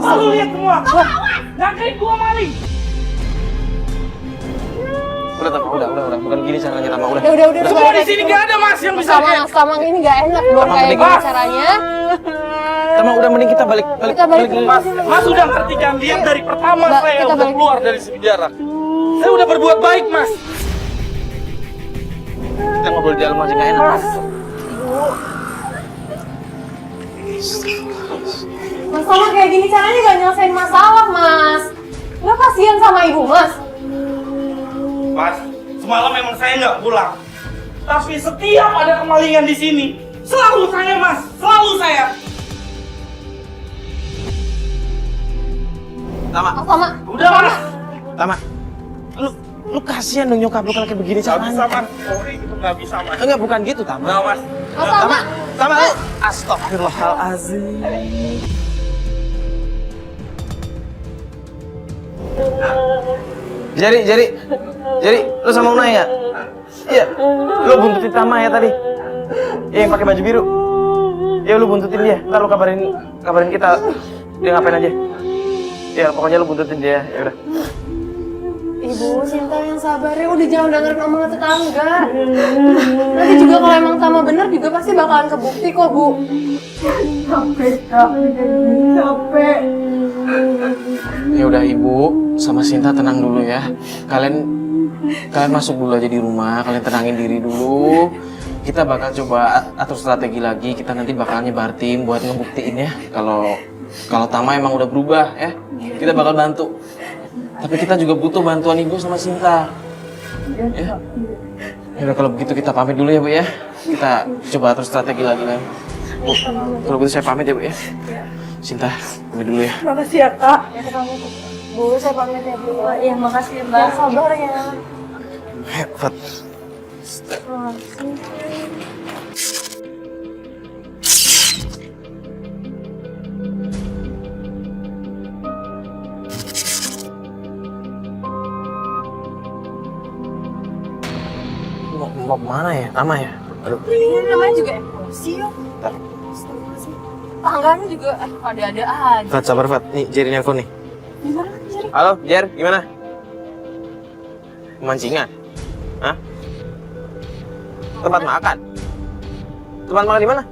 Lu lihat semua. Jagain gua maling. Udah Tama, udah. Bukan gini caranya Tama, udah. Udah. Semua di sini gak ada Mas yang bisa jagain. Sama ini gak enak dong kayak gini caranya. Tama, udah mending kita balik. Mas udah ngerti kan? Lihat dari pertama saya kita udah balik. keluar dari penjara. Saya udah berbuat baik, Mas. Kita ngobrol di dalam aja gak enak. Masalah kayak gini caranya gak nyelesain masalah, Mas. Nggak kasihan sama ibu, Mas? Mas, semalam memang saya nggak pulang. Tapi setiap ada kemalingan di sini, selalu saya, Mas. Selalu saya. Tama, Udah, Mas. Tama. Lu kasihan dong nyokap lu kalau kayak begini Nggak bisa, caranya. Mas. Sorry, itu nggak bisa, Mas. Enggak, bukan gitu Tama. Nggak, Mas. Tama, lu astagfirullahalazim. Jadi, lu sama Unai ya? Iya, lu buntutin Tama ya tadi. Iya, yang pakai baju biru. Iya, lu buntutin dia. Ntar lu kabarin kita dia ngapain aja. Iya, pokoknya lu buntutin dia. Ya udah. Ibu, Sinta yang sabar ya. Udah jangan dengerin omongan tetangga. Nanti juga kalau emang Tama bener juga pasti bakalan kebukti kok, Bu. Capek. Ya udah Ibu, sama Sinta tenang dulu ya. Kalian masuk dulu aja di rumah, kalian tenangin diri dulu. Kita bakal coba atur strategi lagi. Kita nanti bakal nyebar tim buat ngebuktiin ya kalau Tama emang udah berubah ya. Kita bakal bantu. Tapi kita juga butuh bantuan Ibu sama Sinta. Ya. Ya udah kalau begitu kita pamit dulu ya Bu ya. Kita coba atur strategi lagi kan. Bu, kalau begitu saya pamit ya Bu ya. Sinta, pamit dulu ya. Makasih ya, Kak. Bu, saya pamit ya, Bu. Iya, makasih ya, Mbak. Sabar ya. Hebat. Mau kemana ya? Tama ya? Aduh. Ini namanya juga emosi yuk. Bentar. Tangganya juga ada-ada aja. Fat, sabar Fat. Nih, Jerry nelfon nih. Gimana, Jerry? Halo, Jer, gimana? Pemancingan? Hah? Tempat makan? Tempat makan di mana?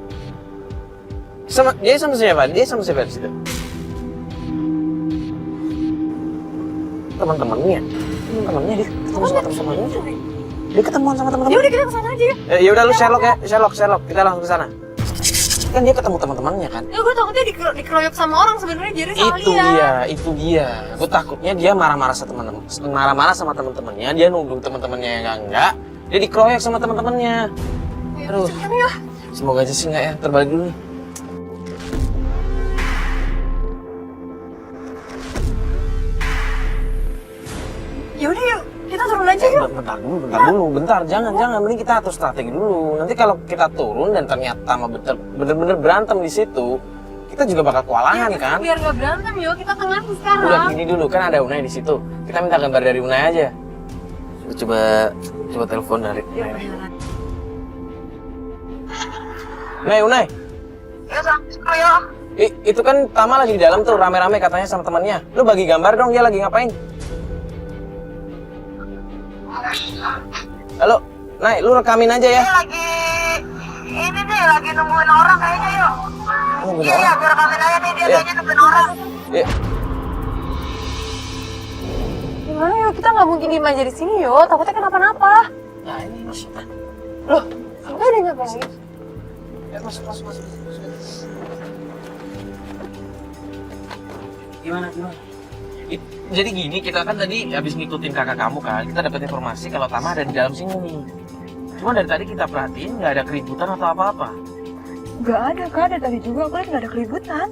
Dia sama siapa? Dia sama siapa di situ? Teman-temannya? Temannya dia ketemu sama teman-temannya? Dia ketemuan sama teman-teman? Ya udah kita kesana aja ya. Ya udah lu Sherlock ya, Sherlock. Kita langsung ke sana. Kan dia ketemu teman-temannya kan? Ya gue takutnya dikeroyok sama orang sebenarnya Jerry salah lihat. Itu dia. Gue takutnya dia marah-marah sama teman-temannya, dia nuduh teman-temannya yang enggak, dia dikeroyok sama teman-temannya. Aduh. Semoga aja sih enggak ya. Terbalik dulu nih. Ya udah yuk, kita turun aja yuk. Bentar, jangan, mending kita atur strategi dulu. Nanti kalau kita turun dan ternyata bener-bener berantem di situ, kita juga bakal kewalahan kan? Biar nggak berantem yuk, kita tenang sekarang. Udah gini dulu, kan ada Unai di situ. Kita minta gambar dari Unai aja. Coba telepon dari Unai. Ayo. Itu kan Tama lagi di dalam tuh, rame-rame katanya sama temannya. Lu bagi gambar dong, dia lagi ngapain? Halo, Nay, lu rekamin aja ya. Lagi nungguin orang kayaknya yuk. Iya, gue rekamin aja nih, dia kayaknya nungguin orang. Iya. Gimana yuk, kita nggak mungkin diem aja di sini yuk, takutnya kenapa-napa. Nah, ini masuk. Loh, kamu udah ngapain? Ya, masuk. Gimana? Jadi gini, kita kan tadi habis ngikutin kakak kamu kan, kita dapat informasi kalau Tama ada di dalam sini nih. Cuma dari tadi kita perhatiin nggak ada keributan atau apa-apa. Nggak ada, Kak. Ada tadi juga, aku lihat nggak ada keributan.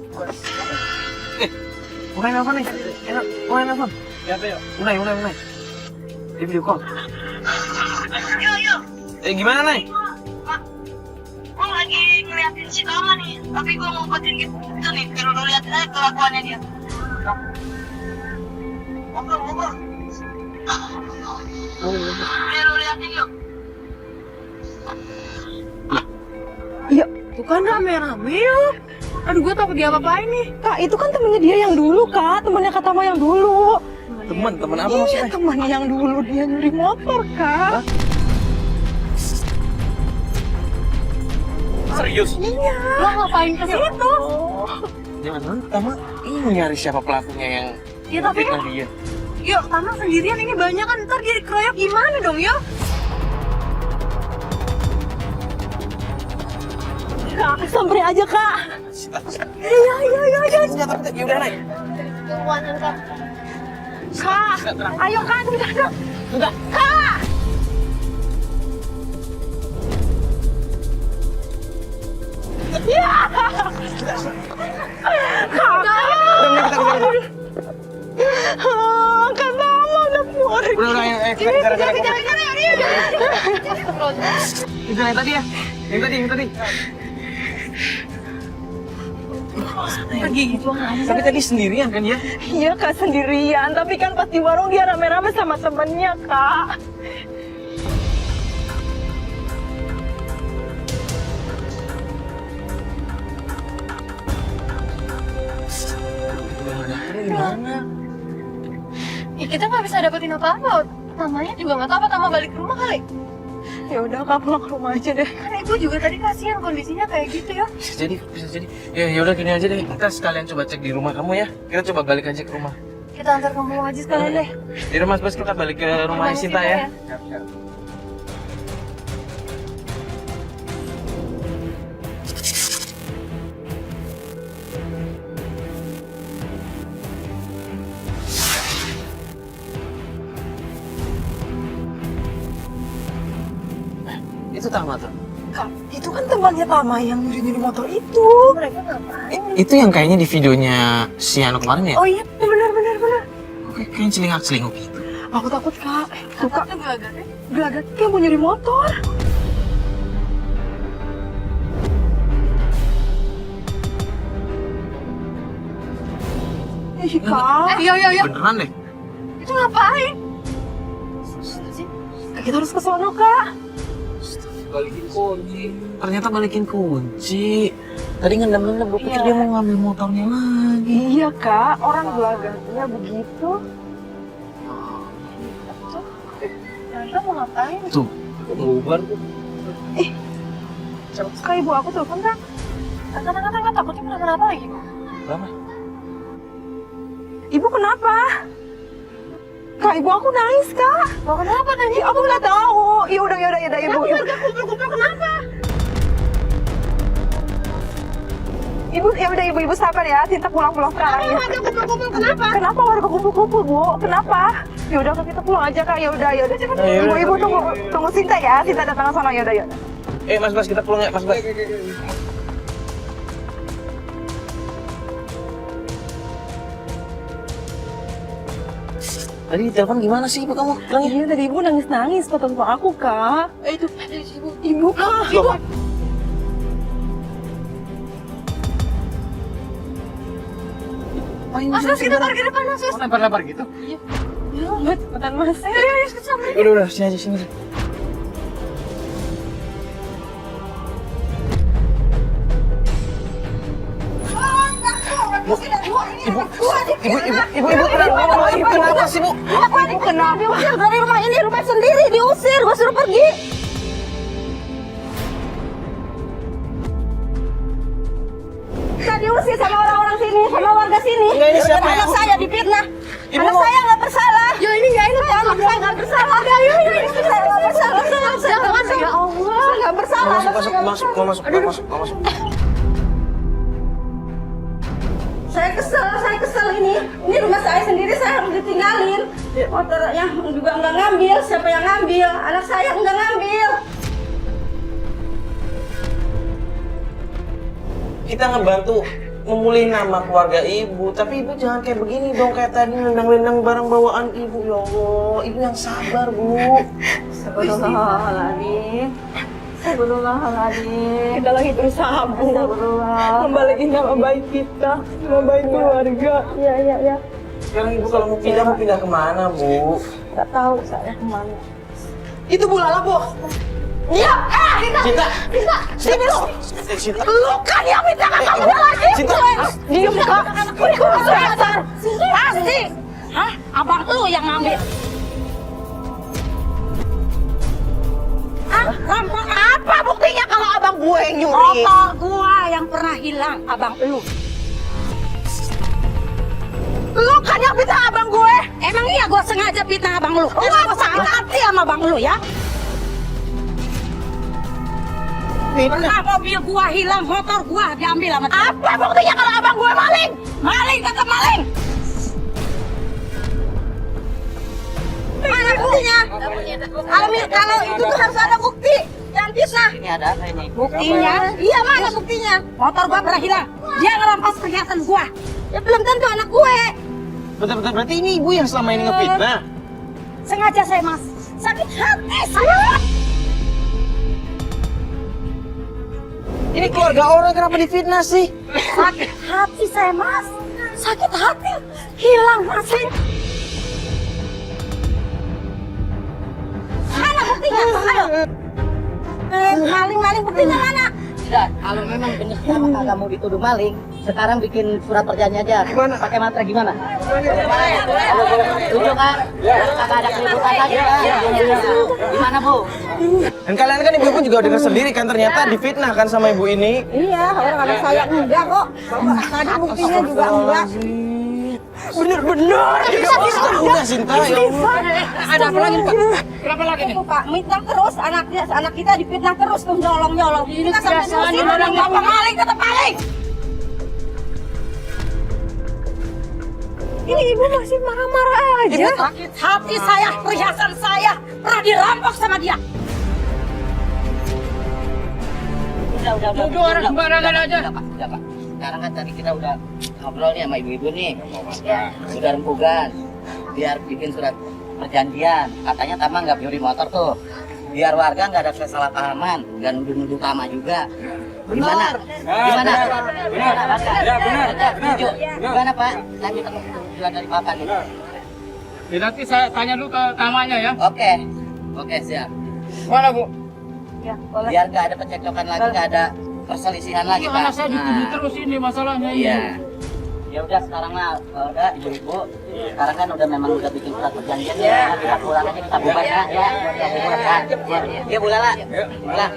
Unai nelfon nih. Unai nelfon. Siapa ya? Unai. Di video call. Yuk. Gimana, Nay? Gue lagi ngeliatin si Tama nih, tapi gue mau buatin gitu nih, biar lu liatin aja kelakuannya dia. Ngobrol. Biar lu liatin yuk. Iya, tuh kan rame-rame yuk. Aduh, gue takut dia apa-apain nih. Kak, itu kan temennya dia yang dulu, Kak. Temennya Kak Tama yang dulu. Temen apa Iya, maksudnya? temennya yang dulu dia nyuri motor, Kak. Serius? Iya. Lo ngapain ke situ? Jangan Tama ini nyari siapa pelakunya yang Ya tapi fitnah kan, dia. yuk Tama sendirian ini banyak kan, ntar dia dikeroyok gimana dong, yuk? Kak, samperin aja, Kak. Iya. Ya udah naik. Tungguan ntar. Kak, ayo, Kak. Udah. Kak. Ya. Kak. Kak Tama udah keluar. Udah, kita cara-cara. Itu yang tadi ya? Yang tadi. Pergi gitu. Tapi tadi sendirian kan ya? Iya, Kak, sendirian. Tapi kan pas di warung dia rame-rame sama temennya, Kak. Gimana? Ya, kita nggak bisa dapetin apa-apa. Tamanya juga nggak tahu apa Tama balik ke rumah kali. Ya udah, Kak, pulang ke rumah aja deh. Kan ibu juga tadi kasihan kondisinya kayak gitu ya. Bisa jadi. Ya udah gini aja deh. Kita sekalian coba cek di rumah kamu ya. Kita coba balik aja ke rumah. Kita antar kamu aja sekalian deh. Di rumah Mas kita balik ke rumah Sinta ya. Itu Tama tuh. Kak, itu kan temannya Tama yang nyuri-nyuri motor itu. Mereka ngapain? Itu yang kayaknya di videonya si Anu kemarin ya? Oh iya, benar. Oke, kayaknya celingak-celinguk gitu. Aku takut, Kak. Tuh, Kak, Itu gelagatnya. gelagat dia mau nyuri motor. Ih, Kak. Iya. Beneran deh. Itu ngapain? Kita harus ke sono, Kak. Balikin kunci. Ternyata balikin kunci. Tadi ngendam-ngendam, gue pikir dia mau ngambil motornya lagi. Iya, Kak. Orang gelagatnya begitu. Mereka mau ngapain? Tuh, bubar tuh. Kak, ibu aku telepon, Kak. Kata-kata takutnya kenapa-napa lagi. Berapa? Ibu kenapa? Kak, ibu aku nangis, Kak. Mau kenapa tadi? Aku nggak tahu. Ya udah, ibu. Kumpul-kumpul kenapa? Ibu sabar ya. Sinta pulang sekarang ya. Warga kumpul-kumpul kenapa? Kenapa warga kumpul-kumpul, Bu? Kenapa? Ya udah, kita pulang aja, Kak. Ya udah cepat. Ibu tunggu Sinta ya. Sinta datang ke sana. Ya udah. Mas, kita pulang ya, Mas. Tadi di telepon gimana sih ibu kamu? Bilangnya. Iya, tadi ibu nangis-nangis kata sama aku, Kak. Itu Ibu, Kak. Loh, Mas, kita parkir depan, Mas. oh, lempar-lempar gitu? Ya, Mas, cepetan, Mas. Ayo, kesana. Udah, sini aja, sini. Ibu, kenapa sih, Bu? Ibu kenapa? Diusir dari rumah ini, rumah sendiri diusir. Gue suruh pergi. Saya diusir sama orang-orang sini, sama warga sini. Enggak, ini siapa Anak yang- saya dipitnah. Ibu Anak mau- saya nggak bersalah. Ya ini nggak enak ya. Anak saya nggak bersalah. Ayo, saya nggak bersalah. Saya nggak bersalah. Ya Allah. Saya nggak bersalah. Masuk. Saya kesel ini. Ini rumah saya sendiri, saya harus ditinggalin. Motornya juga nggak ngambil. Siapa yang ngambil? Anak saya nggak ngambil. Kita ngebantu memulih nama keluarga ibu, tapi ibu jangan kayak begini dong, kayak tadi nendang-nendang barang bawaan ibu. Ya Allah, ibu yang sabar, Bu. Astagfirullahaladzim. Kita lagi berusaha, Bu. Kembaliin nama baik kita, nama baik keluarga. Iya. Sekarang ibu kalau mau pindah kemana, Bu? Gak tahu saya kemana. Itu Bu Lala, Bu. Diam! Sinta. Sini lu! Sinta. Lu kan yang minta kamu lagi! Sinta. Diam kak! Kurang ajar! Pasti! Hah? Abang lu yang ngambil! Rampok apa buktinya kalau abang gue yang nyuri? Motor gue yang pernah hilang, abang lu. Lu kan yang fitnah abang gue. Emang iya gue sengaja fitnah abang lu? Gue sakit hati sama abang lu ya. Pernah mobil gua hilang, motor gua diambil sama dia. Apa buktinya kalau abang gue maling? Maling tetap maling. Mana buktinya? Almi, kalau itu tuh harus ada bukti. Jangan fitnah. Ini ada apa ini? Buktinya? Iya, mana buktinya? Motor gua pernah hilang. Dia ngerampas perhiasan gua. Ya belum tentu anak gue. Bentar, berarti ini ibu yang selama ini ngefitnah? Sengaja saya, Mas. Sakit hati saya. Ini keluarga orang kenapa difitnah sih? Sakit hati saya, Mas. Sakit hati. Hilang, Mas. Mana buktinya? Ayo. Maling buktinya mana? Tidak, kalau memang benar sama kagak mau dituduh maling, sekarang bikin surat perjanjian aja. Gimana? Pakai matre gimana? Setuju kan? Kagak ada keributan lagi kan? Gimana Bu? Dan kalian kan ibu-ibu juga dengar sendiri kan ternyata difitnah kan sama ibu ini. Iya, orang anak saya enggak kok. Tadi buktinya juga enggak. Bener-bener. Udah Sinta, ya Allah. Ada apa lagi Pak? Kenapa lagi nih? Itu Pak, fitnah terus anak kita difitnah terus tuh nyolong-nyolong. Kita sampai ngusir orang bapak maling tetap maling. Ini ibu masih marah-marah aja. Ibu sakit hati saya, perhiasan saya pernah dirampok sama dia. Udah. Tuduh orang sembarangan aja. Udah Pak. Sekarang kan tadi kita udah ngobrol nih sama ibu-ibu nih. Udah rembugan. Biar bikin surat perjanjian. Katanya Tama nggak nyuri motor tuh. Biar warga nggak ada kesalahpahaman, nggak nuduh-nuduh Tama juga. Gimana? Gimana? Ya benar. Setuju. Gimana Pak? Nanti tujuan dari Bapak nih. Ya, nanti saya tanya dulu ke Tamanya ya. Oke siap. Mana Bu? Ya, boleh. Biar nggak ada percekcokan lagi, nggak ada perselisihan lagi Ini Pak. anak saya dituduh terus ini masalahnya ini. Iya. Ya udah sekarang mah udah ibu-ibu. Sekarang kan udah memang udah bikin surat perjanjian ya. Kita pulang aja kita bubar ya. Ya Bu Lala. Pulang.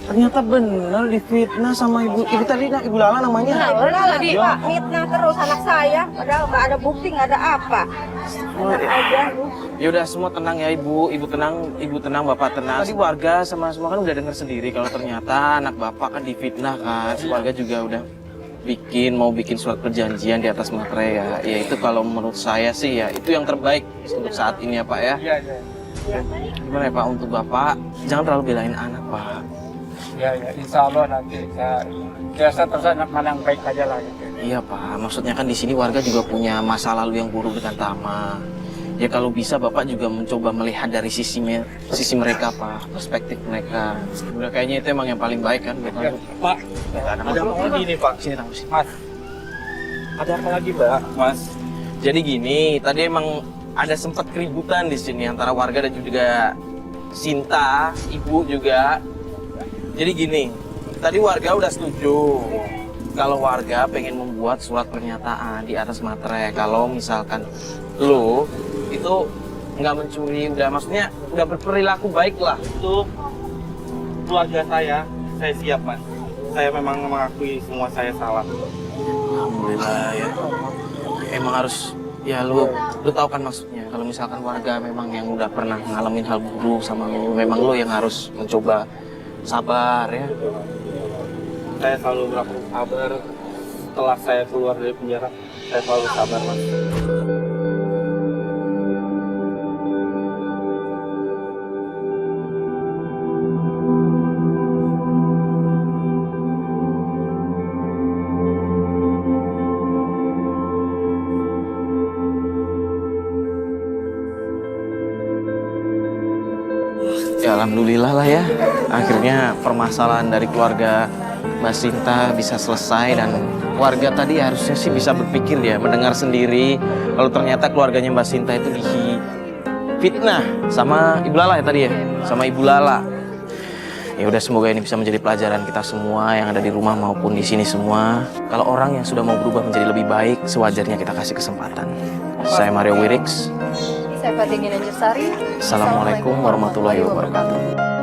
Ternyata benar difitnah sama ibu tadi ibu Lala namanya. Udah lagi Pak, fitnah terus anak saya. Padahal nggak ada bukti, nggak ada apa. Enak aja. Ya udah semua tenang ya ibu tenang, bapak tenang. Tadi warga sama semua kan udah dengar sendiri kalau ternyata anak bapak kan difitnah kan. Warga juga udah mau bikin surat perjanjian di atas materai ya. Ya itu kalau menurut saya sih ya itu yang terbaik untuk saat ini ya Pak ya. Iya. Gimana ya Pak untuk bapak jangan terlalu belain anak Pak. Ya, insya Allah nanti saya terus anak mana yang baik aja lah gitu. Iya Pak, maksudnya kan di sini warga juga punya masa lalu yang buruk dengan Tama. Ya kalau bisa Bapak juga mencoba melihat dari sisi mereka Pak, perspektif mereka. Udah kayaknya itu emang yang paling baik kan buat Ya, Pak, Ada apa lagi nih Pak? Sini tangguh sini. Mas. Ada apa lagi Mbak? Mas? Jadi gini, tadi emang ada sempat keributan di sini antara warga dan juga Sinta, ibu juga. Jadi gini, tadi warga udah setuju kalau warga pengen membuat surat pernyataan di atas materai kalau misalkan lo itu nggak mencuri, maksudnya udah berperilaku baik lah. Untuk keluarga saya siap Mas. Saya memang mengakui semua saya salah. Alhamdulillah ya. Emang harus ya lu tahu kan maksudnya kalau misalkan warga memang yang udah pernah ngalamin hal buruk sama lu, memang lu yang harus mencoba sabar ya. Saya selalu berlaku sabar. Setelah saya keluar dari penjara, saya selalu sabar Mas. Ya alhamdulillah lah ya. Akhirnya permasalahan dari keluarga Mbak Sinta bisa selesai dan warga tadi harusnya sih bisa berpikir ya, mendengar sendiri kalau ternyata keluarganya Mbak Sinta itu fitnah sama Ibu Lala ya tadi ya, sama Ibu Lala. Ya udah, semoga ini bisa menjadi pelajaran kita semua yang ada di rumah maupun di sini semua. Kalau orang yang sudah mau berubah menjadi lebih baik, sewajarnya kita kasih kesempatan. Saya Mario Wirix. Saya Fatin Ginanjar Sari. Assalamualaikum warahmatullahi wabarakatuh.